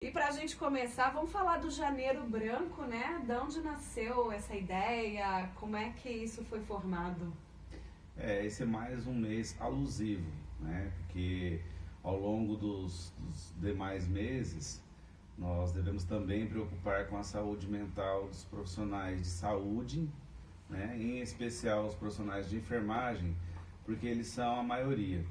E para a gente começar, vamos falar do Janeiro Branco, né? De onde nasceu essa ideia? Como é que isso foi formado? Esse é mais um mês alusivo, né? Porque ao longo dos demais meses, nós devemos também preocupar com a saúde mental dos profissionais de saúde, né? Em especial os profissionais de enfermagem, porque eles são a maioria,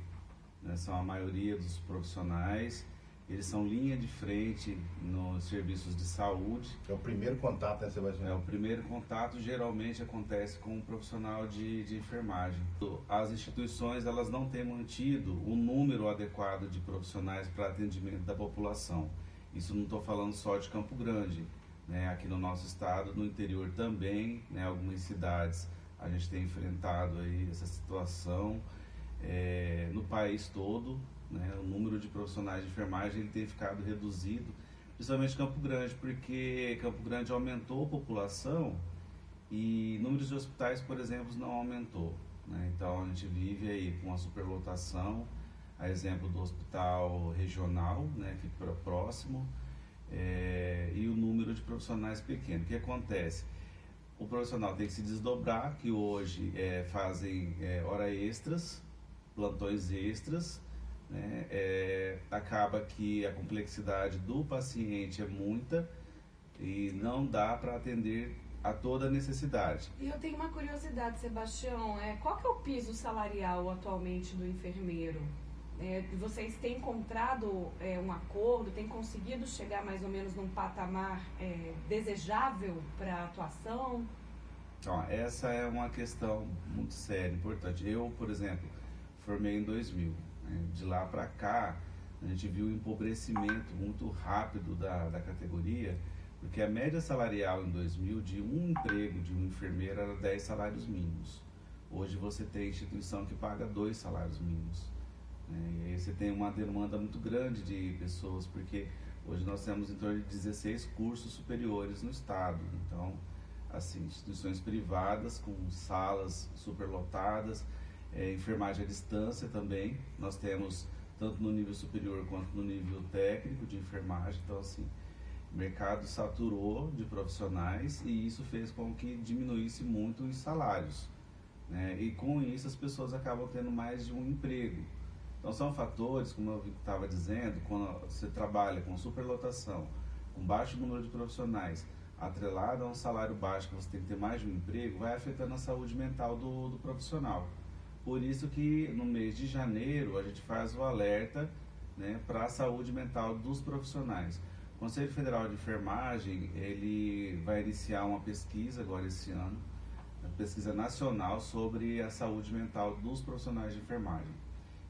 né? São a maioria dos profissionais. Eles são linha de frente nos serviços de saúde. É o primeiro contato, né, Sebastião? O primeiro contato geralmente acontece com um profissional de enfermagem. As instituições elas não têm mantido o número adequado de profissionais para atendimento da população. Isso não estou falando só de Campo Grande, né? Aqui no nosso estado, no interior também, né? Algumas cidades a gente tem enfrentado aí essa situação, no país todo. Né, o número de profissionais de enfermagem ele tem ficado reduzido, principalmente em Campo Grande, porque Campo Grande aumentou a população e números de hospitais, por exemplo, não aumentou. Né? Então a gente vive aí com a superlotação, a exemplo do hospital regional, né, aqui próximo, e o número de profissionais pequeno. O que acontece? O profissional tem que se desdobrar, que hoje fazem hora extras, plantões extras, né? Acaba que a complexidade do paciente é muita e não dá para atender a toda a necessidade. E eu tenho uma curiosidade, Sebastião, qual que é o piso salarial atualmente do enfermeiro? Vocês têm encontrado um acordo, têm conseguido chegar mais ou menos num patamar desejável para a atuação? Então, essa é uma questão muito séria, importante. Eu, por exemplo, formei em 2000. De lá para cá, a gente viu um empobrecimento muito rápido da categoria, porque a média salarial em 2000 de um emprego de um enfermeiro era 10 salários mínimos. Hoje você tem instituição que paga 2 salários mínimos. Né? E aí você tem uma demanda muito grande de pessoas, porque hoje nós temos em torno de 16 cursos superiores no estado. Então, assim, instituições privadas com salas superlotadas, enfermagem à distância também, nós temos tanto no nível superior quanto no nível técnico de enfermagem. Então assim, o mercado saturou de profissionais e isso fez com que diminuísse muito os salários, né? E com isso as pessoas acabam tendo mais de um emprego. Então são fatores, como eu estava dizendo, quando você trabalha com superlotação, com baixo número de profissionais, atrelado a um salário baixo, que você tem que ter mais de um emprego, vai afetando a saúde mental do profissional. Por isso que no mês de janeiro a gente faz o alerta, né, para a saúde mental dos profissionais. O Conselho Federal de Enfermagem ele vai iniciar uma pesquisa agora esse ano, uma pesquisa nacional sobre a saúde mental dos profissionais de enfermagem.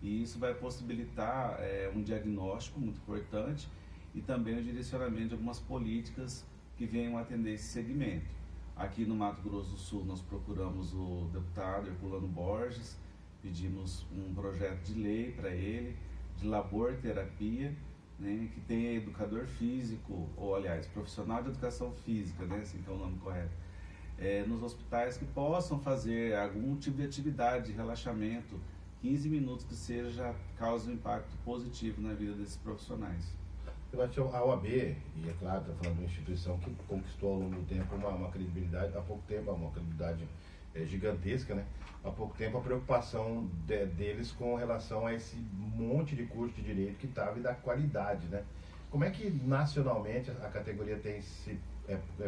E isso vai possibilitar um diagnóstico muito importante e também o direcionamento de algumas políticas que venham atender esse segmento. Aqui no Mato Grosso do Sul nós procuramos o deputado Herculano Borges, pedimos um projeto de lei para ele, de laborterapia, né, que tenha educador físico, ou aliás, profissional de educação física, né, assim que é o nome correto, nos hospitais que possam fazer algum tipo de atividade de relaxamento, 15 minutos que seja, já causa um impacto positivo na vida desses profissionais. Eu acho que a OAB, e é claro, está falando de uma instituição que conquistou ao longo do tempo uma credibilidade, há pouco tempo, uma credibilidade gigantesca, né? Há pouco tempo a preocupação deles com relação a esse monte de curso de direito que estava e da qualidade, né? Como é que nacionalmente a categoria tem se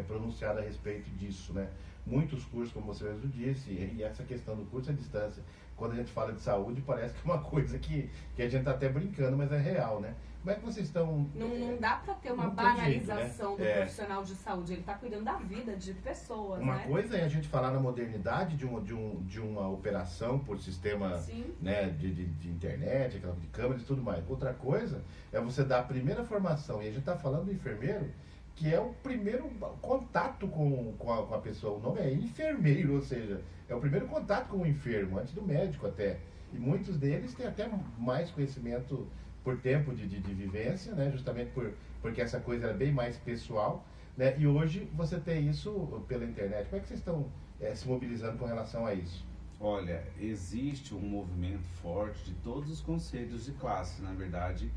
pronunciado a respeito disso, né? Muitos cursos, como você mesmo disse, e essa questão do curso à distância, quando a gente fala de saúde, parece que é uma coisa que a gente está até brincando, mas é real, né? Como é que vocês estão... Não dá para ter uma banalização do profissional de saúde, ele está cuidando da vida de pessoas, Uma né? coisa é a gente falar na modernidade de uma operação por sistema, né, de internet, aquela de câmeras e tudo mais. Outra coisa é você dar a primeira formação, e a gente está falando do enfermeiro, que é o primeiro contato com a pessoa. O nome é enfermeiro, ou seja, é o primeiro contato com o enfermo, antes do médico até. E muitos deles têm até mais conhecimento por tempo de vivência, né? Justamente porque essa coisa era bem mais pessoal, né? E hoje você tem isso pela internet. Como é que vocês estão se mobilizando com relação a isso? Olha, existe um movimento forte de todos os conselhos de classe, na verdade,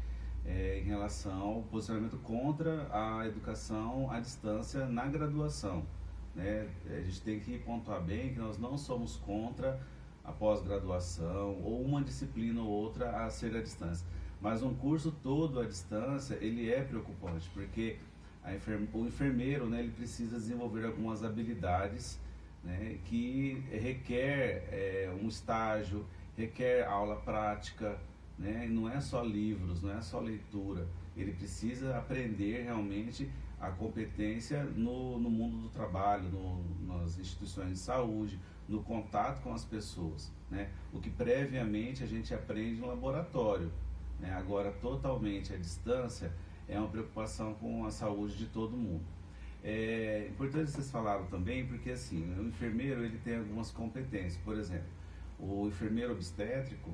em relação ao posicionamento contra a educação à distância na graduação, né? A gente tem que pontuar bem que nós não somos contra a pós-graduação ou uma disciplina ou outra a ser à distância, mas um curso todo à distância, ele é preocupante, porque o enfermeiro, né, ele precisa desenvolver algumas habilidades, né, que requer um estágio, requer aula prática, né, e não é só livros, não é só leitura, ele precisa aprender realmente a competência no mundo do trabalho, nas instituições de saúde, no contato com as pessoas, né, o que previamente a gente aprende no laboratório, né, agora totalmente à distância é uma preocupação com a saúde de todo mundo. É importante vocês falaram também, porque assim, o enfermeiro ele tem algumas competências, por exemplo, o enfermeiro obstétrico,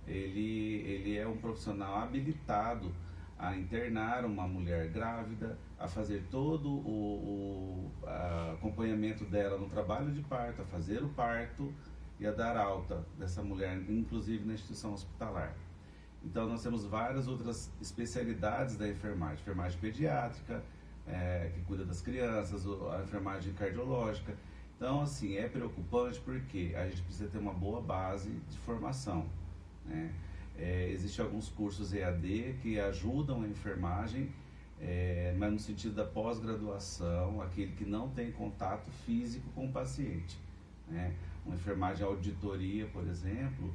ele é um profissional habilitado a internar uma mulher grávida, a fazer todo o acompanhamento dela no trabalho de parto, a fazer o parto e a dar alta dessa mulher, inclusive na instituição hospitalar. Então nós temos várias outras especialidades da enfermagem pediátrica, que cuida das crianças, a enfermagem cardiológica. Então assim, é preocupante porque a gente precisa ter uma boa base de formação, né? Existem alguns cursos EAD que ajudam a enfermagem, mas no sentido da pós-graduação, aquele que não tem contato físico com o paciente, né? Uma enfermagem auditoria, por exemplo,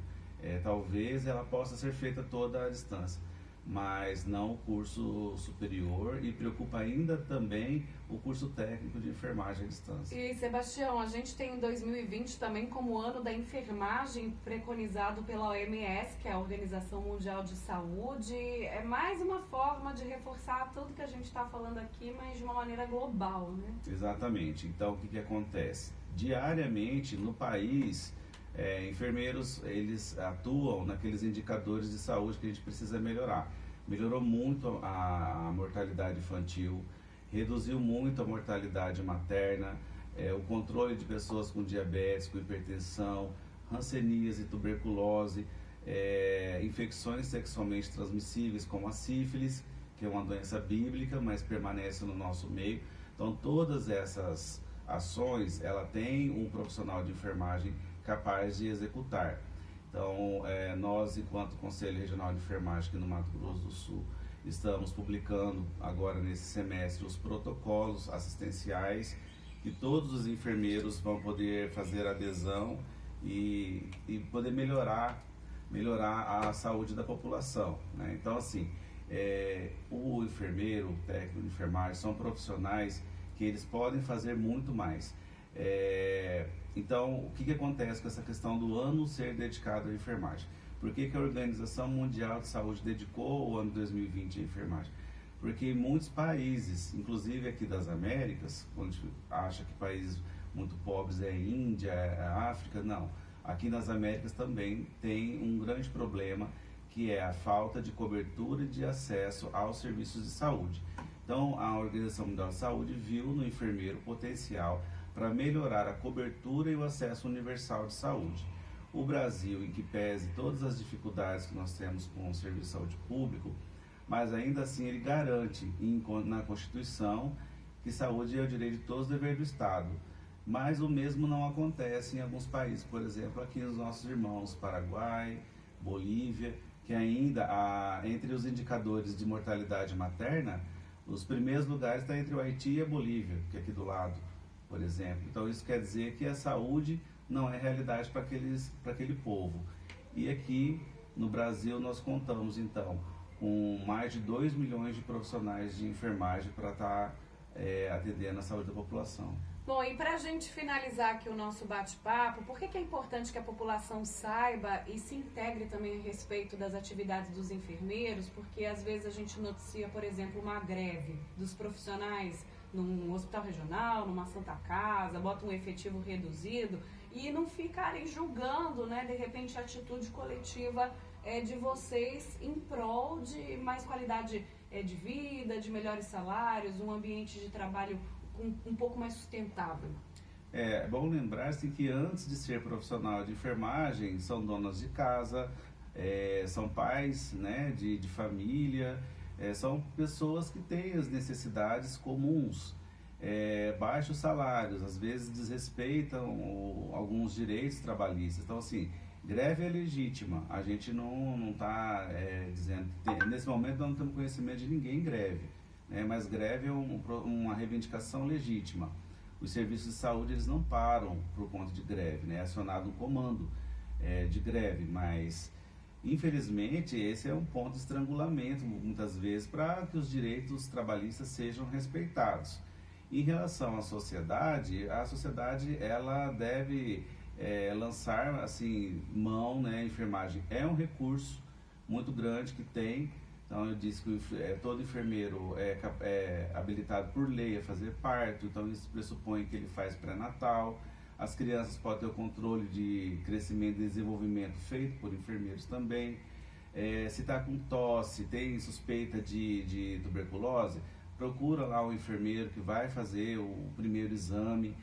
talvez ela possa ser feita toda à distância, mas não o curso superior, e preocupa ainda também o curso técnico de enfermagem à distância. E Sebastião, a gente tem em 2020 também como ano da enfermagem preconizado pela OMS, que é a Organização Mundial de Saúde. É mais uma forma de reforçar tudo que a gente está falando aqui, mas de uma maneira global, né? Exatamente. Então, o que acontece? Diariamente, no país, enfermeiros, eles atuam naqueles indicadores de saúde que a gente precisa melhorar. Melhorou muito a mortalidade infantil, reduziu muito a mortalidade materna, o controle de pessoas com diabetes, com hipertensão, hanseníase, tuberculose, infecções sexualmente transmissíveis como a sífilis, que é uma doença bíblica, mas permanece no nosso meio. Então, todas essas ações, ela tem um profissional de enfermagem capaz de executar. Então, nós, enquanto Conselho Regional de Enfermagem aqui no Mato Grosso do Sul, estamos publicando agora nesse semestre os protocolos assistenciais que todos os enfermeiros vão poder fazer adesão e poder melhorar a saúde da população, né? Então, assim, o enfermeiro, o técnico de enfermagem são profissionais que eles podem fazer muito mais. Então, o que acontece com essa questão do ano ser dedicado à enfermagem? Por que a Organização Mundial de Saúde dedicou o ano 2020 à enfermagem? Porque em muitos países, inclusive aqui das Américas, quando a gente acha que países muito pobres é a Índia, é a África, não. Aqui nas Américas também tem um grande problema, que é a falta de cobertura e de acesso aos serviços de saúde. Então, a Organização Mundial de Saúde viu no enfermeiro potencial para melhorar a cobertura e o acesso universal de saúde. O Brasil, em que pese todas as dificuldades que nós temos com o serviço de saúde público, mas ainda assim ele garante na Constituição que saúde é o direito de todos, dever do Estado. Mas o mesmo não acontece em alguns países, por exemplo, aqui nos nossos irmãos Paraguai, Bolívia, que ainda, entre os indicadores de mortalidade materna, os primeiros lugares estão entre o Haiti e a Bolívia, que é aqui do lado, por exemplo. Então isso quer dizer que a saúde não é realidade para aquele povo. E aqui no Brasil nós contamos então com mais de 2 milhões de profissionais de enfermagem para estar atendendo a saúde da população. Bom, e para a gente finalizar aqui o nosso bate-papo, por que é importante que a população saiba e se integre também a respeito das atividades dos enfermeiros? Porque às vezes a gente noticia, por exemplo, uma greve dos profissionais num hospital regional, numa Santa Casa, bota um efetivo reduzido e não ficarem julgando, né, de repente, a atitude coletiva de vocês em prol de mais qualidade de vida, de melhores salários, um ambiente de trabalho um pouco mais sustentável. É bom lembrar-se que antes de ser profissional de enfermagem, são donas de casa, são pais, né, de família, são pessoas que têm as necessidades comuns, baixos salários, às vezes desrespeitam alguns direitos trabalhistas. Então, assim, greve é legítima, a gente não está dizendo... Nesse momento nós não temos conhecimento de ninguém em greve, né? Mas greve é uma reivindicação legítima. Os serviços de saúde eles não param por conta de greve, né? É acionado um comando de greve, mas infelizmente esse é um ponto de estrangulamento muitas vezes para que os direitos trabalhistas sejam respeitados. Em relação à sociedade, a sociedade ela deve lançar assim mão, né? A enfermagem é um recurso muito grande que tem. Então eu disse que todo enfermeiro é habilitado por lei a fazer parto, então isso pressupõe que ele faz pré-natal. As crianças podem ter o controle de crescimento e desenvolvimento feito por enfermeiros também. Se está com tosse, tem suspeita de tuberculose, procura lá o enfermeiro que vai fazer o primeiro exame.